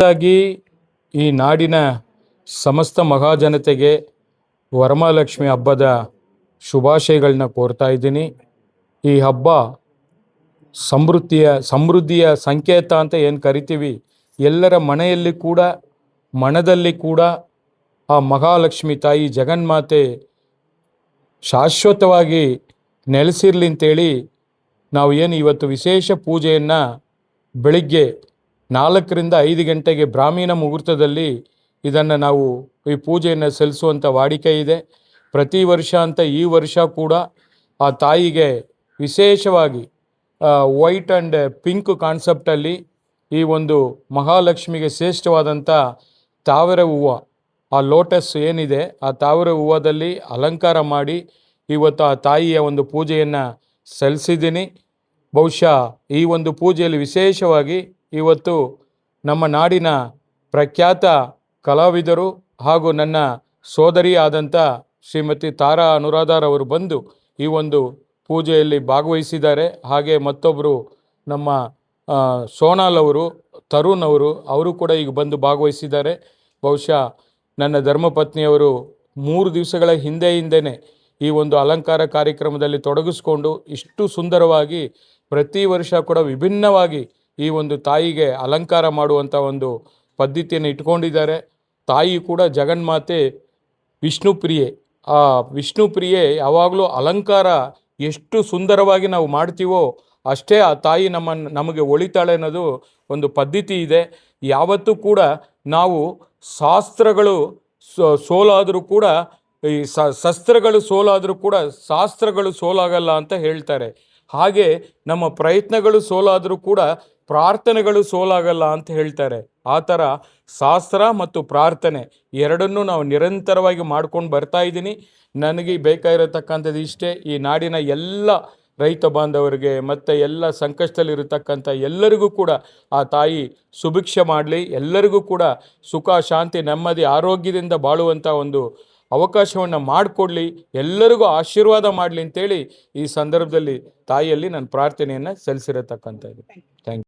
ಹಾಗಾಗಿ ಈ ನಾಡಿನ ಸಮಸ್ತ ಮಹಾಜನತೆಗೆ ವರಮಹಾಲಕ್ಷ್ಮಿ ಹಬ್ಬದ ಶುಭಾಶಯಗಳನ್ನ ಕೋರ್ತಾ ಇದ್ದೀನಿ. ಈ ಹಬ್ಬ ಸಮೃದ್ಧಿಯ ಸಂಕೇತ ಅಂತ ಏನು ಕರಿತೀವಿ, ಎಲ್ಲರ ಮನೆಯಲ್ಲಿ ಕೂಡ ಮನದಲ್ಲಿ ಕೂಡ ಆ ಮಹಾಲಕ್ಷ್ಮಿ ತಾಯಿ ಜಗನ್ಮಾತೆ ಶಾಶ್ವತವಾಗಿ ನೆಲೆಸಿರ್ಲಿ ಅಂತೇಳಿ ನಾವು ಏನು ಇವತ್ತು ವಿಶೇಷ ಪೂಜೆಯನ್ನು ಬೆಳಿಗ್ಗೆ 4ರಿಂದ 5 ಗಂಟೆಗೆ ಬ್ರಾಹ್ಮಣ ಮುಹೂರ್ತದಲ್ಲಿ ಇದನ್ನು ನಾವು ಈ ಪೂಜೆಯನ್ನು ಸಲ್ಲಿಸುವಂಥ ವಾಡಿಕೆ ಇದೆ. ಪ್ರತಿ ವರ್ಷ ಅಂತ ಈ ವರ್ಷ ಕೂಡ ಆ ತಾಯಿಗೆ ವಿಶೇಷವಾಗಿ ವೈಟ್ ಆ್ಯಂಡ್ ಪಿಂಕ್ ಕಾನ್ಸೆಪ್ಟಲ್ಲಿ ಈ ಒಂದು ಮಹಾಲಕ್ಷ್ಮಿಗೆ ಶ್ರೇಷ್ಠವಾದಂಥ ತಾವರೆ ಹೂವು, ಆ ಲೋಟಸ್ ಏನಿದೆ ಆ ತಾವರೆ ಹೂವದಲ್ಲಿ ಅಲಂಕಾರ ಮಾಡಿ ಇವತ್ತು ಆ ತಾಯಿಯ ಒಂದು ಪೂಜೆಯನ್ನು ಸಲ್ಲಿಸಿದ್ದೀನಿ. ಬಹುಶಃ ಈ ಒಂದು ಪೂಜೆಯಲ್ಲಿ ವಿಶೇಷವಾಗಿ ಇವತ್ತು ನಮ್ಮ ನಾಡಿನ ಪ್ರಖ್ಯಾತ ಕಲಾವಿದರು ಹಾಗೂ ನನ್ನ ಸೋದರಿ ಆದಂಥ ಶ್ರೀಮತಿ ತಾರಾ ಅನುರಾಧಾರವರು ಬಂದು ಈ ಒಂದು ಪೂಜೆಯಲ್ಲಿ ಭಾಗವಹಿಸಿದ್ದಾರೆ. ಹಾಗೆ ಮತ್ತೊಬ್ಬರು ನಮ್ಮ ಸೋನಾಲ್ ಅವರು, ತರುಣ್ ಅವರು ಕೂಡ ಈಗ ಬಂದು ಭಾಗವಹಿಸಿದ್ದಾರೆ. ಬಹುಶಃ ನನ್ನ ಧರ್ಮಪತ್ನಿಯವರು 3 ದಿವಸಗಳ ಹಿಂದೆಯೇ ಈ ಒಂದು ಅಲಂಕಾರ ಕಾರ್ಯಕ್ರಮದಲ್ಲಿ ತೊಡಗಿಸ್ಕೊಂಡು ಇಷ್ಟು ಸುಂದರವಾಗಿ ಪ್ರತಿ ವರ್ಷ ಕೂಡ ವಿಭಿನ್ನವಾಗಿ ಈ ಒಂದು ತಾಯಿಗೆ ಅಲಂಕಾರ ಮಾಡುವಂಥ ಒಂದು ಪದ್ಧತಿಯನ್ನು ಇಟ್ಕೊಂಡಿದ್ದಾರೆ. ತಾಯಿ ಕೂಡ ಜಗನ್ಮಾತೆ ವಿಷ್ಣುಪ್ರಿಯೆ. ಆ ವಿಷ್ಣುಪ್ರಿಯೆ ಯಾವಾಗಲೂ ಅಲಂಕಾರ ಎಷ್ಟು ಸುಂದರವಾಗಿ ನಾವು ಮಾಡ್ತೀವೋ ಅಷ್ಟೇ ಆ ತಾಯಿ ನಮಗೆ ಒಳಿತಾಳೆ ಅನ್ನೋದು ಒಂದು ಪದ್ಧತಿ ಇದೆ. ಯಾವತ್ತೂ ಕೂಡ ನಾವು ಶಾಸ್ತ್ರಗಳು ಸೋಲಾದರೂ ಕೂಡ ಈ ಶಸ್ತ್ರಗಳು ಸೋಲಾದರೂ ಕೂಡ ಶಾಸ್ತ್ರಗಳು ಸೋಲಾಗಲ್ಲ ಅಂತ ಹೇಳ್ತಾರೆ. ಹಾಗೆ ನಮ್ಮ ಪ್ರಯತ್ನಗಳು ಸೋಲಾದರೂ ಕೂಡ ಪ್ರಾರ್ಥನೆಗಳು ಸೋಲಾಗಲ್ಲ ಅಂತ ಹೇಳ್ತಾರೆ. ಆ ಥರ ಶಾಸ್ತ್ರ ಮತ್ತು ಪ್ರಾರ್ಥನೆ ಎರಡನ್ನೂ ನಾವು ನಿರಂತರವಾಗಿ ಮಾಡ್ಕೊಂಡು ಬರ್ತಾ ಇದ್ದೀನಿ. ನನಗೆ ಬೇಕಾಗಿರತಕ್ಕಂಥದ್ದು ಇಷ್ಟೇ, ಈ ನಾಡಿನ ಎಲ್ಲ ರೈತ ಬಾಂಧವರಿಗೆ ಮತ್ತು ಎಲ್ಲ ಸಂಕಷ್ಟದಲ್ಲಿರತಕ್ಕಂಥ ಎಲ್ಲರಿಗೂ ಕೂಡ ಆ ತಾಯಿ ಸುಭಿಕ್ಷೆ ಮಾಡಲಿ, ಎಲ್ಲರಿಗೂ ಕೂಡ ಸುಖ ಶಾಂತಿ ನೆಮ್ಮದಿ ಆರೋಗ್ಯದಿಂದ ಬಾಳುವಂಥ ಒಂದು ಅವಕಾಶವನ್ನು ಮಾಡಿಕೊಡ್ಲಿ, ಎಲ್ಲರಿಗೂ ಆಶೀರ್ವಾದ ಮಾಡಲಿ ಅಂತೇಳಿ ಈ ಸಂದರ್ಭದಲ್ಲಿ ತಾಯಿಯಲ್ಲಿ ನಾನು ಪ್ರಾರ್ಥನೆಯನ್ನು ಸಲ್ಲಿಸಿರತಕ್ಕಂಥದ್ದು. Thank you.